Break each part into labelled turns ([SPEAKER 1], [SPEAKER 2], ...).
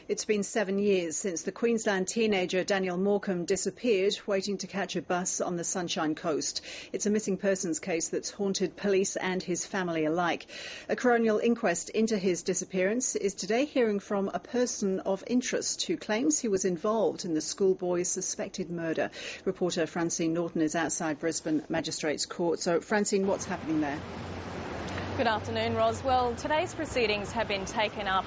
[SPEAKER 1] It's been 7 years since the Queensland teenager Daniel Morcombe disappeared, waiting to catch a bus on the Sunshine Coast. It's a missing persons case that's haunted police and his family alike. A coronial inquest into his disappearance is today hearing from a person of interest who claims he was involved in the schoolboy's suspected murder. Reporter Francine Norton is outside Brisbane Magistrates Court. So, Francine, what's happening there?
[SPEAKER 2] Good afternoon, Ros. Well, today's proceedings have been taken up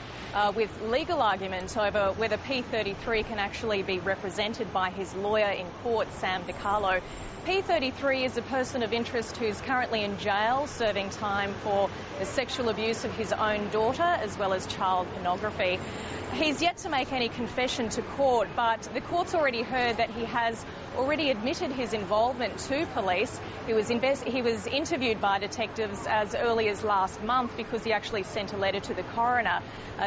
[SPEAKER 2] with legal argument over whether P33 can actually be represented by his lawyer in court, Sam DiCarlo. P33 is a person of interest who's currently in jail serving time for the sexual abuse of his own daughter as well as child pornography. He's yet to make any confession to court, but the court's already heard that he has already admitted his involvement to police. He was interviewed by detectives as early as last month because he actually sent a letter to the coroner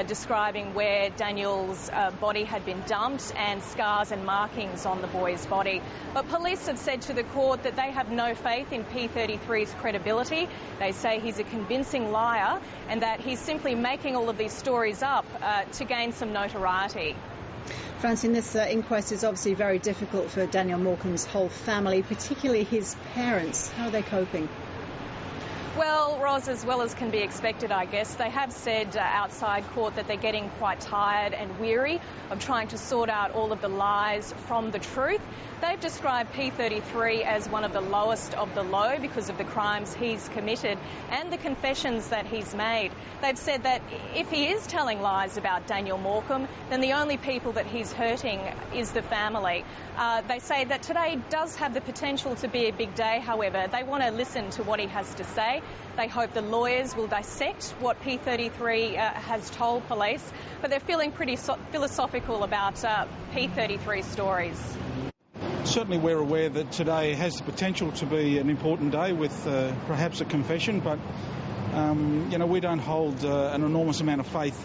[SPEAKER 2] describing where Daniel's body had been dumped and scars and markings on the boy's body. But police have said to the court that they have no faith in P33's credibility. They say he's a convincing liar and that he's simply making all of these stories up to gain some notoriety.
[SPEAKER 1] Francine, this inquest is obviously very difficult for Daniel Morcombe's whole family, particularly his parents. How are they coping?
[SPEAKER 2] Well, Ros, as well as can be expected, I guess. They have said outside court that they're getting quite tired and weary of trying to sort out all of the lies from the truth. They've described P33 as one of the lowest of the low because of the crimes he's committed and the confessions that he's made. They've said that if he is telling lies about Daniel Morcombe, then the only people that he's hurting is the family. They say that today does have the potential to be a big day, however. They want to listen to what he has to say. They hope the lawyers will dissect what P33 has told police, but they're feeling pretty philosophical about P33's stories.
[SPEAKER 3] Certainly we're aware that today has the potential to be an important day with perhaps a confession, but we don't hold an enormous amount of faith.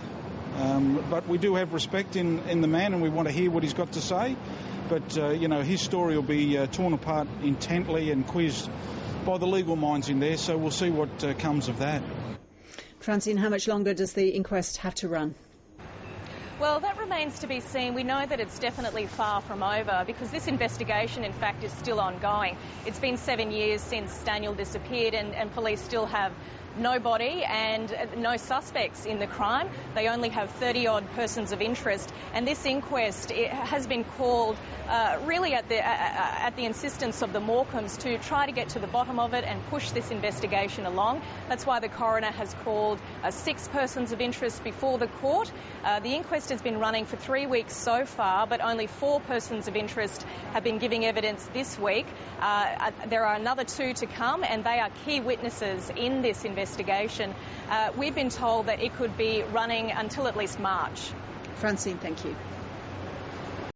[SPEAKER 3] But we do have respect in the man and we want to hear what he's got to say. But, his story will be torn apart intently and quizzed by the legal minds in there, so we'll see what comes of that.
[SPEAKER 1] Francine, how much longer does the inquest have to run?
[SPEAKER 2] Well, that remains to be seen. We know that it's definitely far from over because this investigation, in fact, is still ongoing. It's been 7 years since Daniel disappeared and police still have no body and no suspects in the crime. They only have 30-odd persons of interest, and this inquest has been called really at the insistence of the Morcombes to try to get to the bottom of it and push this investigation along. That's why the coroner has called 6 persons of interest before the court. The inquest has been running for 3 weeks so far, but only 4 persons of interest have been giving evidence this week. There are another 2 to come, and they are key witnesses in this investigation. We've been told that it could be running until at least March.
[SPEAKER 1] Francine, thank you.